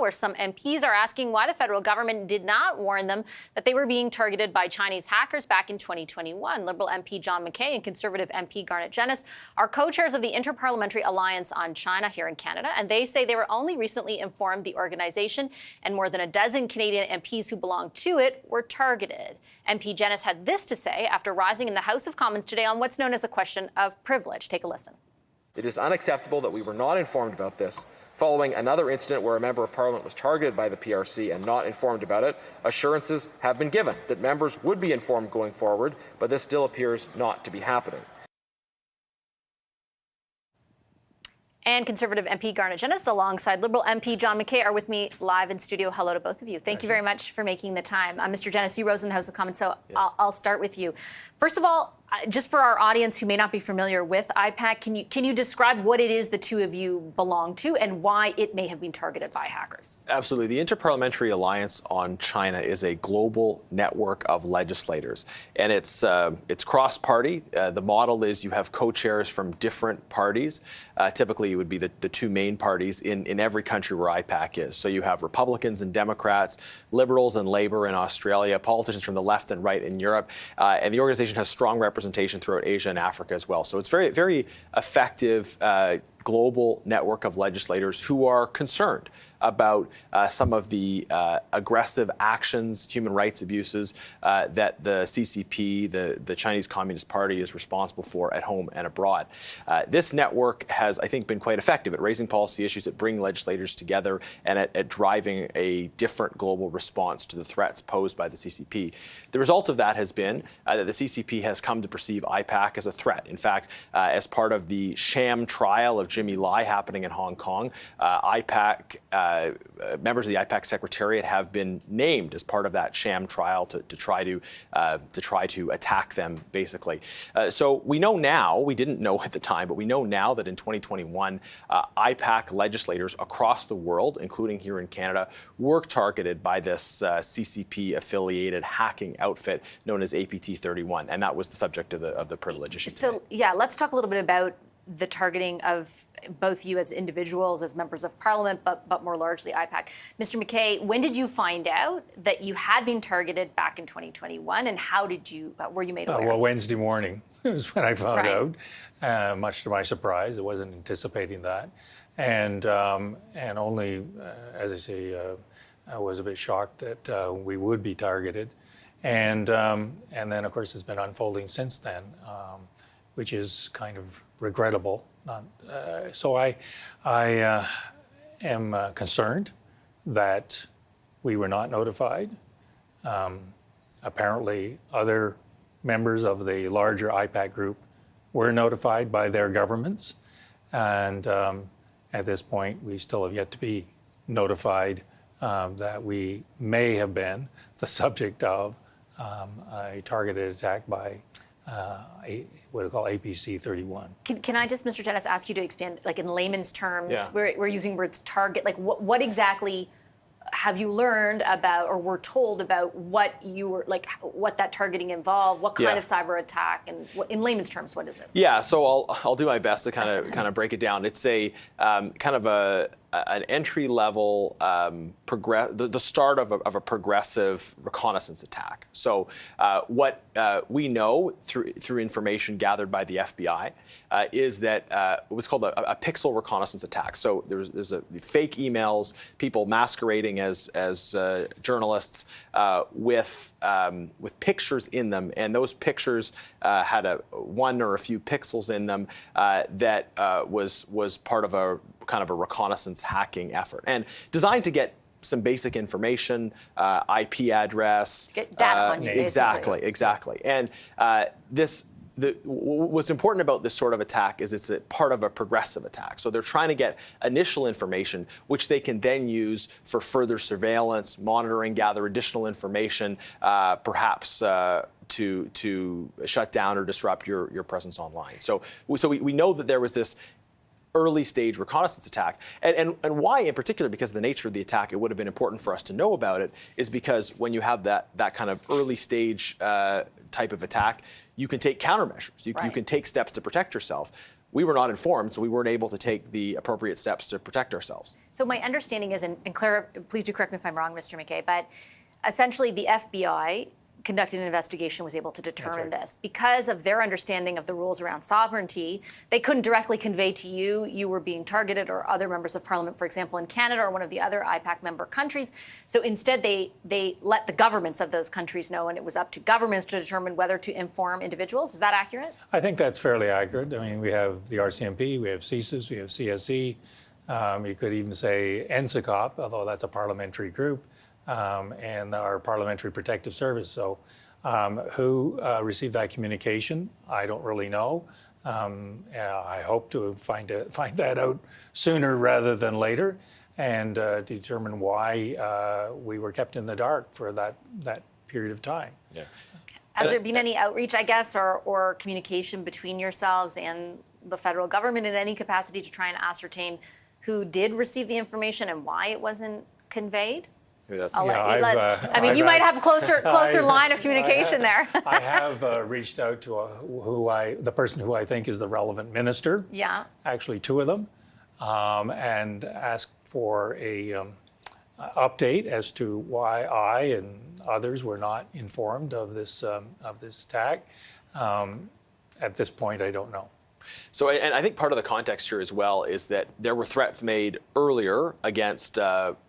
now, where some MPs are asking why the federal government did not warn them that they were being targeted by Chinese hackers back in 2021. Liberal MP John McKay and Conservative MP Garnett Genuis are co-chairs of the Interparliamentary Alliance on China here in Canada, and they say they were only recently informed the organization and more than a dozen Canadian MPs who belong to it were targeted. MP Genuis had this to say after rising in the House of Commons today on what's known as a question of privilege. Take a listen. It is unacceptable that we were not informed about this. Following another incident where a member of Parliament was targeted by the PRC and not informed about it, assurances have been given that members would be informed going forward, but this still appears not to be happening. And Conservative MP Garnett Genuis alongside Liberal MP John McKay are with me live in studio. Hello to both of you. Thank you very much for making the time. Mr. Genuis, you rose in the House of Commons, so yes. I'll start with you. First of all, just for our audience who may not be familiar with IPAC, can you describe what it is the two of you belong to and why it may have been targeted by hackers? Absolutely. The Interparliamentary Alliance on China is a global network of legislators, and it's cross-party. The model is you have co-chairs from different parties. Typically, it would be the two main parties in every country where IPAC is. So you have Republicans and Democrats, Liberals and Labour in Australia, politicians from the left and right in Europe, and the organization has strong representation throughout Asia and Africa as well. So it's very, very effective global network of legislators who are concerned about some of the aggressive actions, human rights abuses that the CCP, the Chinese Communist Party, is responsible for at home and abroad. This network has, I think, been quite effective at raising policy issues, at bringing legislators together, and at driving a different global response to the threats posed by the CCP. The result of that has been that the CCP has come to perceive IPAC as a threat. In fact, as part of the sham trial of Jimmy Lai happening in Hong Kong, IPAC members of the IPAC Secretariat have been named as part of that sham trial to try to attack them, basically. So we know now, we didn't know at the time, but we know now that in 2021, IPAC legislators across the world, including here in Canada, were targeted by this CCP-affiliated hacking outfit known as APT-31, and that was the subject of the privilege issue today. So, yeah, let's talk a little bit about the targeting of both you as individuals, as members of Parliament, but more largely IPAC. Mr. McKay, when did you find out that you had been targeted back in 2021, and were you made aware? Well, Wednesday morning was when I found out, much to my surprise. I wasn't anticipating that. And only, as I say, I was a bit shocked that we would be targeted. And then, of course, it's been unfolding since then, which is kind of regrettable. So I am concerned that we were not notified. Apparently, other members of the larger IPAC group were notified by their governments. And at this point, we still have yet to be notified that we may have been the subject of a targeted attack by what we call APC-31. Can I just, Mr. Genuis, ask you to expand, like in layman's terms, Yeah. we're using words target, like what exactly have you learned about or were told about what that targeting involved, what kind of cyber attack, and in layman's terms, what is it? Yeah, so I'll do my best to kind of break it down. It's a kind of an entry-level, the start of a progressive reconnaissance attack. So what we know through information gathered by the FBI is that what's called a pixel reconnaissance attack. So there's fake emails, people masquerading as journalists with pictures in them, and those pictures had one or a few pixels in them that was part of a kind of a reconnaissance hacking effort, and designed to get some basic information, IP address. Get data on you, Exactly. And what's important about this sort of attack is it's a part of a progressive attack. So they're trying to get initial information, which they can then use for further surveillance, monitoring, gather additional information, perhaps to shut down or disrupt your presence online. So we know that there was this early stage reconnaissance attack. And why in particular, because of the nature of the attack, it would have been important for us to know about it, is because when you have that kind of early stage type of attack, you can take countermeasures. You can take steps to protect yourself. we were not informed, so we weren't able to take the appropriate steps to protect ourselves. So my understanding is, and Claire, please do correct me if I'm wrong, Mr. McKay, but essentially the FBI conducted an investigation, was able to determine this. Because of their understanding of the rules around sovereignty, they couldn't directly convey to you, you were being targeted, or other members of parliament, for example, in Canada or one of the other IPAC member countries. So instead, they let the governments of those countries know, and it was up to governments to determine whether to inform individuals. Is that accurate? I think that's fairly accurate. I mean, we have the RCMP, we have CSIS, we have CSE. You could even say NSICOP, although that's a parliamentary group. And our Parliamentary Protective Service. So who received that communication, I don't really know. I hope to find that out sooner rather than later, and determine why we were kept in the dark for that period of time. Yeah. Has there been any outreach, I guess, or communication between yourselves and the federal government in any capacity to try and ascertain who did receive the information and why it wasn't conveyed? I mean, you might have closer line of communication there. I have reached out to the person who I think is the relevant minister. Yeah. Actually, two of them, and asked for a update as to why I and others were not informed of this attack. At this point, I don't know. So, and I think part of the context here as well is that there were threats made earlier against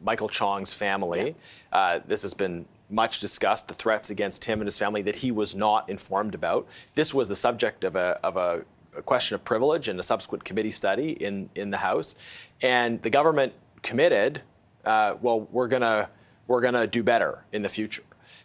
Michael Chong's family. Yeah. This has been much discussed, the threats against him and his family that he was not informed about. This was the subject of a question of privilege in a subsequent committee study in the House. And the government committed, well, we're gonna do better in the future.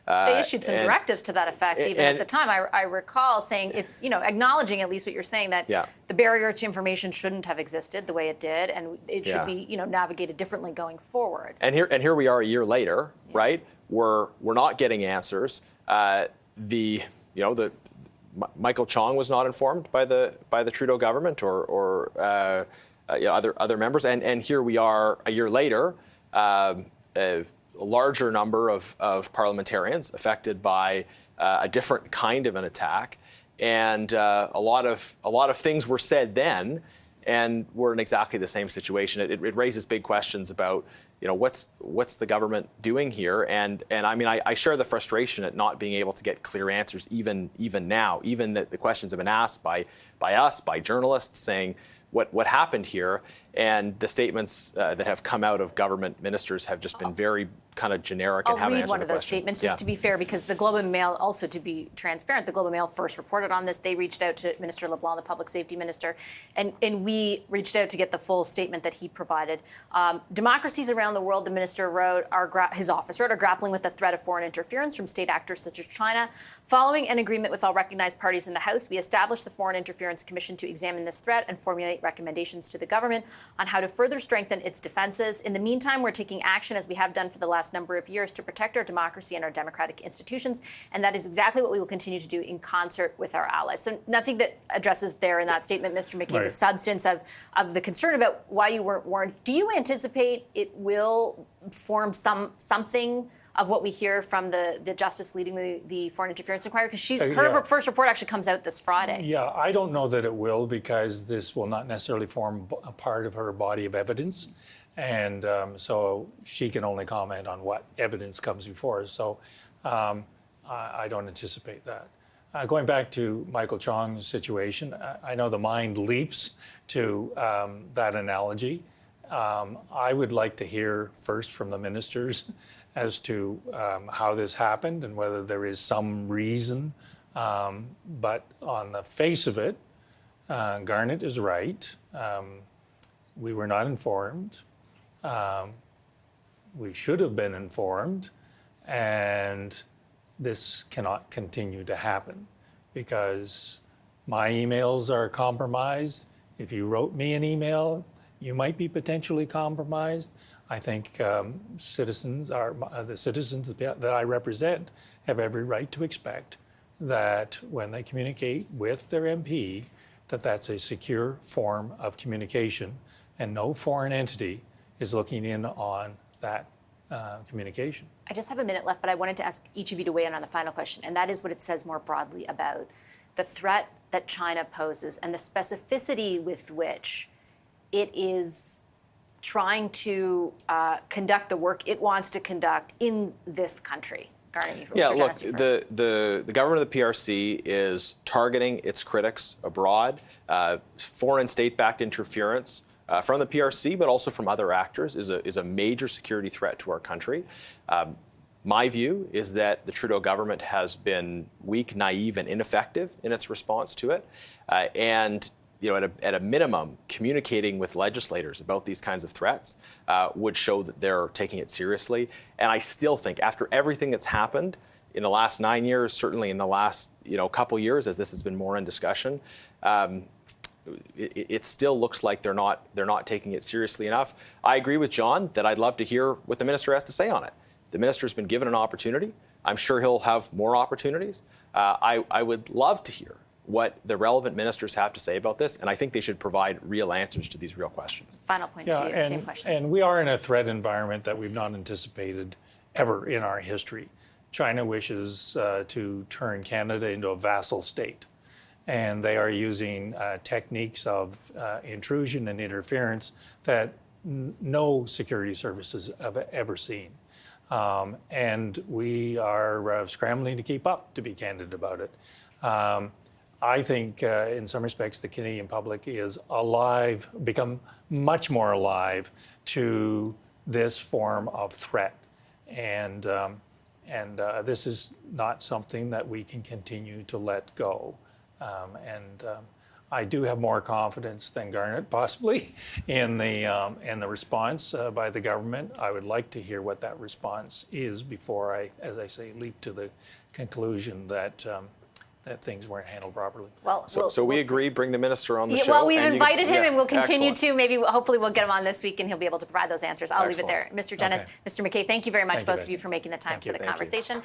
They issued some directives to that effect, even at the time. I recall saying it's, acknowledging at least what you're saying, that the barrier to information shouldn't have existed the way it did, and it should be, navigated differently going forward. And here we are a year later, right? We're not getting answers. Michael Chong was not informed by the Trudeau government or other members, and here we are a year later. A larger number of parliamentarians affected by a different kind of an attack, and a lot of things were said then, and we're in exactly the same situation. It raises big questions about what's the government doing here, and I mean I share the frustration at not being able to get clear answers even now, even the questions have been asked by us, by journalists, saying what happened here, and the statements that have come out of government ministers have just been very kind of generic and haven't answered the question. I'll read one of those statements just to be fair, because the Globe and Mail, also to be transparent, the Globe and Mail first reported on this. They reached out to Minister LeBlanc, the public safety minister, and we reached out to get the full statement that he provided. Democracies around the world, the minister wrote, his office wrote, are grappling with the threat of foreign interference from state actors such as China. Following an agreement with all recognized parties in the House, we established the Foreign Interference Commission to examine this threat and formulate recommendations to the government on how to further strengthen its defenses. In the meantime, we're taking action, as we have done for the last number of years, to protect our democracy and our democratic institutions, and that is exactly what we will continue to do in concert with our allies. So nothing that addresses there in that statement, Mr. McKay, the substance of the concern about why you weren't warned. Do you anticipate it will form something of what we hear from the justice leading the foreign interference inquiry? Because her first report actually comes out this Friday. Yeah, I don't know that it will, because this will not necessarily form a part of her body of evidence. And so she can only comment on what evidence comes before us. So I don't anticipate that. Going back to Michael Chong's situation, I know the mind leaps to that analogy. I would like to hear first from the ministers as to how this happened and whether there is some reason. But on the face of it, Garnett is right. We were not informed. We should have been informed, and this cannot continue to happen, because my emails are compromised. If you wrote me an email, you might be potentially compromised. I think the citizens that I represent have every right to expect that when they communicate with their MP, that's a secure form of communication, and no foreign entity is looking in on that communication. I just have a minute left, but I wanted to ask each of you to weigh in on the final question, and that is what it says more broadly about the threat that China poses and the specificity with which it is trying to conduct the work it wants to conduct in this country? Garnett, yeah, Mr. look, Genuis, the government of the PRC is targeting its critics abroad. Foreign state-backed interference from the PRC, but also from other actors, is a major security threat to our country. My view is that the Trudeau government has been weak, naive, and ineffective in its response to it. And at a minimum, communicating with legislators about these kinds of threats would show that they're taking it seriously. And I still think, after everything that's happened in the last 9 years, certainly in the last couple years, as this has been more in discussion, it still looks like they're not taking it seriously enough. I agree with John that I'd love to hear what the minister has to say on it. The minister's been given an opportunity. I'm sure he'll have more opportunities. I would love to hear what the relevant ministers have to say about this, and I think they should provide real answers to these real questions. Final point to you, same question. And we are in a threat environment that we've not anticipated ever in our history. China wishes to turn Canada into a vassal state, and they are using techniques of intrusion and interference that no security services have ever seen. And we are scrambling to keep up, to be candid about it. I think in some respects the Canadian public is alive, become much more alive to this form of threat. And this is not something that we can continue to let go. I do have more confidence than Garnett, possibly, in the response by the government. I would like to hear what that response is before I, as I say, leap to the conclusion that that things weren't handled properly. Well, so we agree, bring the minister on the show. Well, we've invited him, and we'll continue excellent. to. Maybe, hopefully, we'll get him on this week, and he'll be able to provide those answers. I'll leave it there. Mr. Genuis, Okay. Mr. McKay, thank you very much, Thank you, both of you, Vassy. for making the time for the Thank you. conversation.